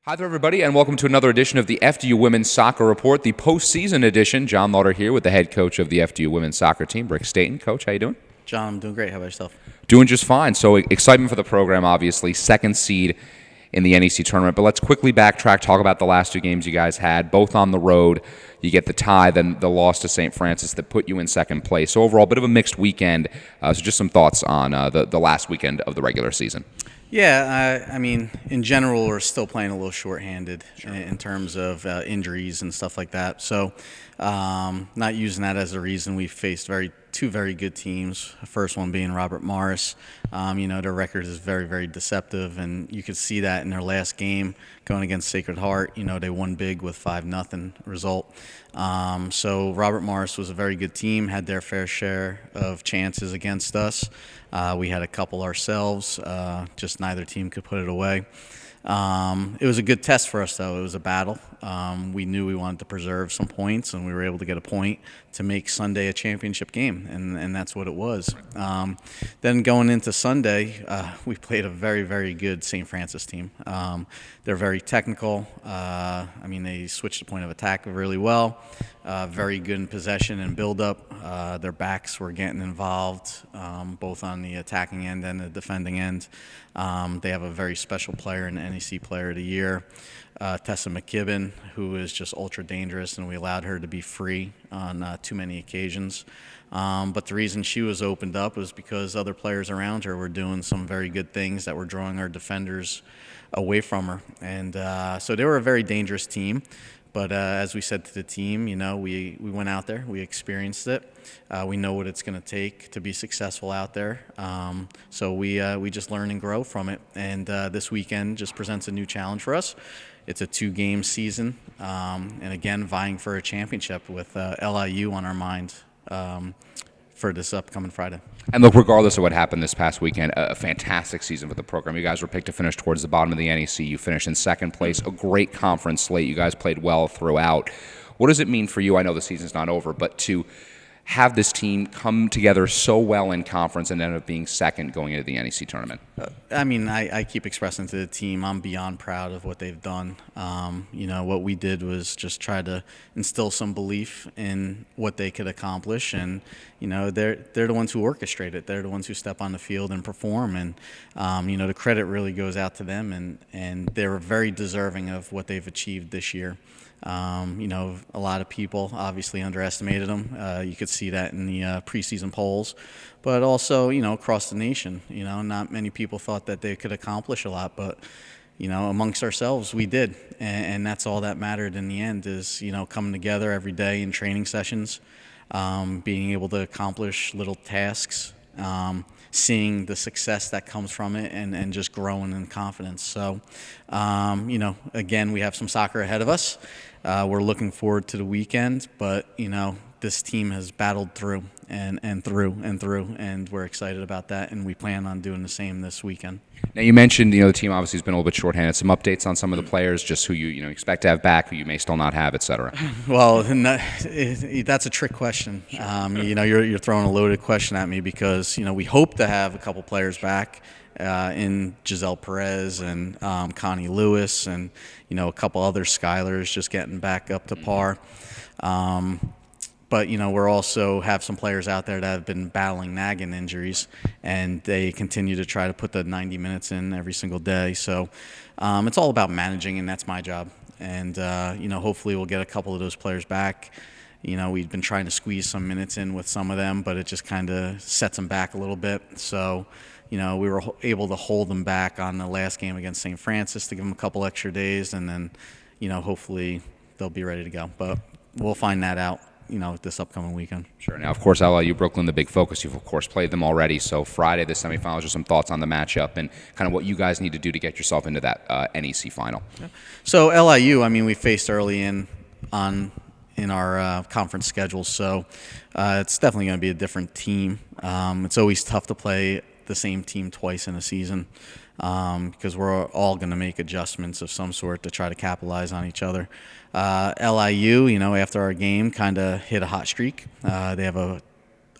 Hi there, everybody, and welcome to another edition of the FDU Women's Soccer Report, the postseason edition. Jon Lauder here with the head coach of the FDU Women's Soccer team, Rick Stainton. Coach, how you doing? John, I'm doing great. How about yourself? Doing just fine. So excitement for the program, obviously. Second seed in the NEC Tournament. But let's quickly backtrack, talk about the last two games you guys had, both on the road. You get the tie, then the loss to St. Francis that put you in second place. So overall, a bit of a mixed weekend. So just some thoughts on the last weekend of the regular season. Yeah, I mean, in general, we're still playing a little shorthanded in terms of injuries and stuff like that. So, not using that as a reason. We faced two very good teams. The first one being Robert Morris. Their record is very, very deceptive, and you could see that in their last game going against Sacred Heart. They won big with 5-0 result. So Robert Morris was a very good team, had their fair share of chances against us. We had a couple ourselves, just neither team could put it away. It was a good test for us, though. It was a battle. We knew we wanted to preserve some points, and we were able to get a point to make Sunday a championship game, and that's what it was. Then going into Sunday, we played a very, very good St. Francis team. They're very technical. They switched the point of attack really well. Very good in possession and build-up. Their backs were getting involved, both on the attacking end and the defending end. They have a very special player in NEC Player of the Year, Tessa McKibben, who is just ultra dangerous, and we allowed her to be free on too many occasions. But the reason she was opened up was because other players around her were doing some very good things that were drawing our defenders away from her. And so they were a very dangerous team. But as we said to the team, we went out there, we experienced it. We know what it's going to take to be successful out there. So we just learn and grow from it. And this weekend just presents a new challenge for us. It's a 2-game season, and again, vying for a championship with LIU on our mind for this upcoming Friday. And look, regardless of what happened this past weekend, a fantastic season for the program. You guys were picked to finish towards the bottom of the NEC. You finished in second place, a great conference slate. You guys played well throughout. What does it mean for you? I know the season's not over, but to have this team come together so well in conference and end up being second going into the NEC tournament? I keep expressing to the team I'm beyond proud of what they've done. What we did was just try to instill some belief in what they could accomplish, and they're the ones who orchestrate it. They're the ones who step on the field and perform, and the credit really goes out to them, and they're very deserving of what they've achieved this year. A lot of people obviously underestimated them. You could see that in the preseason polls, but also, across the nation. Not many people thought that they could accomplish a lot, but, amongst ourselves, we did. And that's all that mattered in the end is, coming together every day in training sessions, being able to accomplish little tasks, seeing the success that comes from it, and just growing in confidence. So, again, we have some soccer ahead of us. We're looking forward to the weekend, but, this team has battled through and through, and we're excited about that, and we plan on doing the same this weekend. Now, you mentioned, the team obviously has been a little bit shorthanded. Some updates on some of the players, just who you expect to have back, who you may still not have, et cetera. Well, that's a trick question. You're throwing a loaded question at me because, we hope to have a couple players back in Giselle Perez and Connie Lewis and, a couple other Skylers just getting back up to par. But, we're also have some players out there that have been battling nagging injuries, and they continue to try to put the 90 minutes in every single day. So it's all about managing, and that's my job. And, hopefully we'll get a couple of those players back. We've been trying to squeeze some minutes in with some of them, but it just kind of sets them back a little bit. So, we were able to hold them back on the last game against St. Francis to give them a couple extra days, and then, hopefully they'll be ready to go. But we'll find that out, this upcoming weekend. Sure. Now, of course, LIU Brooklyn, the big focus. You've, of course, played them already. So Friday, the semifinals, just some thoughts on the matchup and kind of what you guys need to do to get yourself into that NEC final. Yeah. So LIU, we faced early in our conference schedule, so it's definitely going to be a different team. It's always tough to play the same team twice in a season because we're all going to make adjustments of some sort to try to capitalize on each other. LIU, after our game, kind of hit a hot streak. They have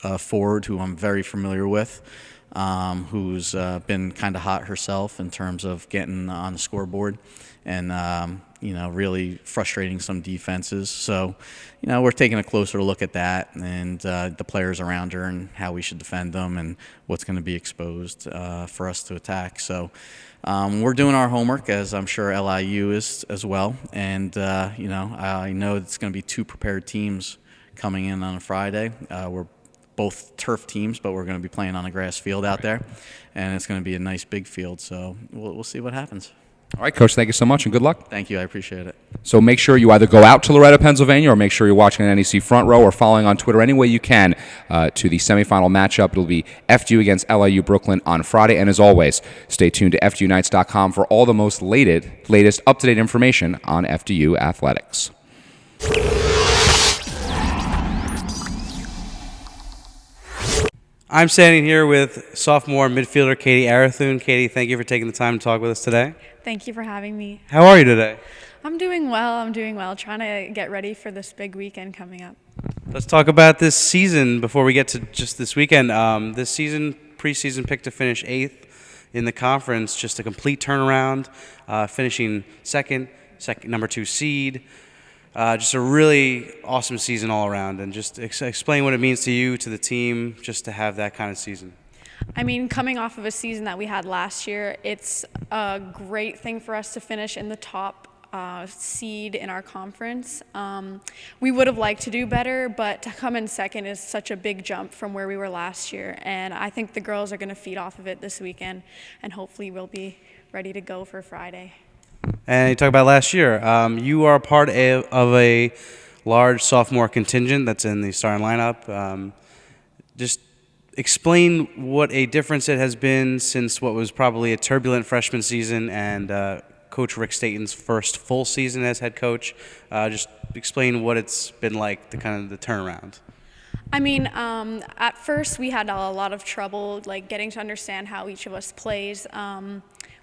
a forward who I'm very familiar with. who's been kind of hot herself in terms of getting on the scoreboard and, really frustrating some defenses. So, we're taking a closer look at that and the players around her and how we should defend them and what's going to be exposed for us to attack. So we're doing our homework, as I'm sure LIU is as well. And, I know it's going to be two prepared teams coming in on a Friday. We're both turf teams, but we're going to be playing on a grass field out there, and it's going to be a nice big field. So we'll see what happens. All right, Coach, thank you so much, and good luck. Thank you. I appreciate it. So make sure you either go out to Loretto, Pennsylvania, or make sure you're watching an NEC Front Row or following on Twitter any way you can to the semifinal matchup. It'll be FDU against LIU Brooklyn on Friday. And as always, stay tuned to FDUnights.com for all the most latest up-to-date information on FDU athletics. I'm standing here with sophomore midfielder Katey Arathoon. Katey, thank you for taking the time to talk with us today. Thank you for having me. How are you today? I'm doing well. Trying to get ready for this big weekend coming up. Let's talk about this season before we get to just this weekend. This season, preseason picked to finish 8th in the conference, just a complete turnaround, finishing second, number 2 seed. Just a really awesome season all around. And just explain what it means to you, to the team, just to have that kind of season. I mean, coming off of a season that we had last year, it's a great thing for us to finish in the top seed in our conference. We would have liked to do better, but to come in second is such a big jump from where we were last year. And I think the girls are going to feed off of it this weekend, and hopefully we'll be ready to go for Friday. And you talk about last year. You are a part of a large sophomore contingent that's in the starting lineup. Just explain what a difference it has been since what was probably a turbulent freshman season and Coach Rick Stainton's first full season as head coach. Just explain what it's been like, the turnaround. I mean, at first we had a lot of trouble getting to understand how each of us plays.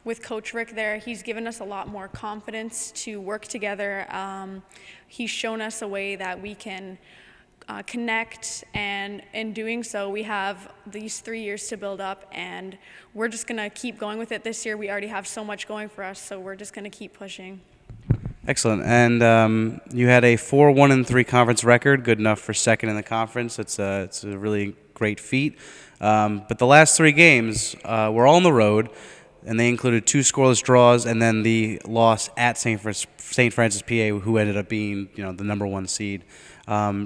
With Coach Rick there, he's given us a lot more confidence to work together. He's shown us a way that we can connect, and in doing so, we have these 3 years to build up, and we're just going to keep going with it this year. We already have so much going for us, so we're just going to keep pushing. Excellent. And you had a 4-1-3 conference record, good enough for second in the conference. It's a really great feat. But the last 3 games were all on the road, and they included 2 scoreless draws and then the loss at St. Francis, PA, who ended up being the number 1 seed.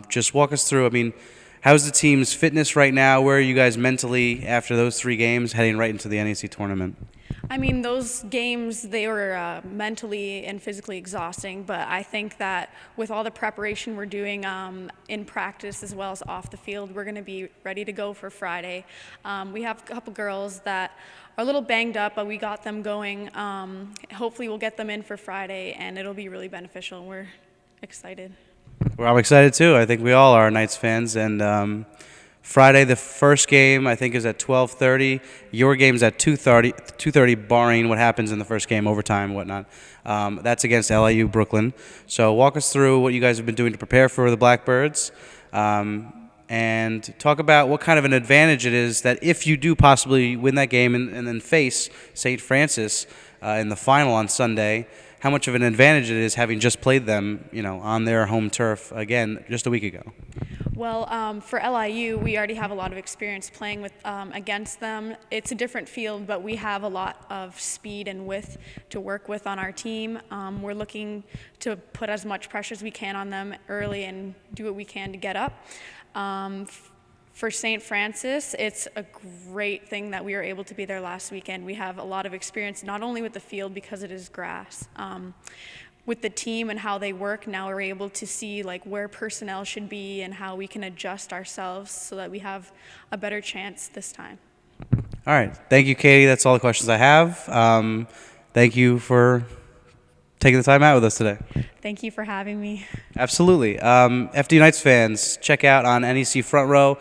Just walk us through, how's the team's fitness right now? Where are you guys mentally after those 3 games heading right into the NEC tournament? I mean, those games, they were mentally and physically exhausting, but I think that with all the preparation we're doing in practice as well as off the field, we're going to be ready to go for Friday. We have a couple girls that are a little banged up, but we got them going. Hopefully we'll get them in for Friday, and it'll be really beneficial. We're excited. Well, I'm excited too. I think we all are Knights fans. And Friday, the first game, I think, is at 12:30. Your game's at 2:30, barring what happens in the first game, overtime and whatnot. That's against LIU Brooklyn. So walk us through what you guys have been doing to prepare for the Blackbirds. And talk about what kind of an advantage it is that if you do possibly win that game and then face St. Francis in the final on Sunday, how much of an advantage it is having just played them, on their home turf again just a week ago. Well, for LIU, we already have a lot of experience playing with against them. It's a different field, but we have a lot of speed and width to work with on our team. We're looking to put as much pressure as we can on them early and do what we can to get up. For St. Francis, it's a great thing that we were able to be there last weekend. We have a lot of experience, not only with the field because it is grass, with the team and how they work. Now we're able to see where personnel should be and how we can adjust ourselves so that we have a better chance this time. All right. Thank you, Katey. That's all the questions I have. Thank you for taking the time out with us today. Thank you for having me. Absolutely. FDU Knights fans, check out on NEC Front Row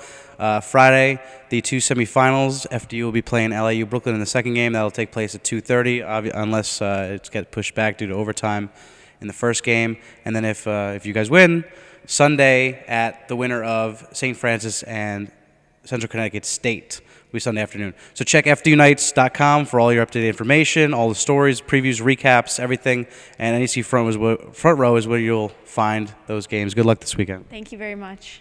Friday the 2 semifinals. FDU will be playing LIU Brooklyn in the second game. That will take place at 2:30, unless it's get pushed back due to overtime in the first game. And then if you guys win, Sunday at the winner of St. Francis and Central Connecticut State. Will be Sunday afternoon. So check fdunites.com for all your up-to-date information, all the stories, previews, recaps, everything. And NEC Front Row is where you'll find those games. Good luck this weekend. Thank you very much.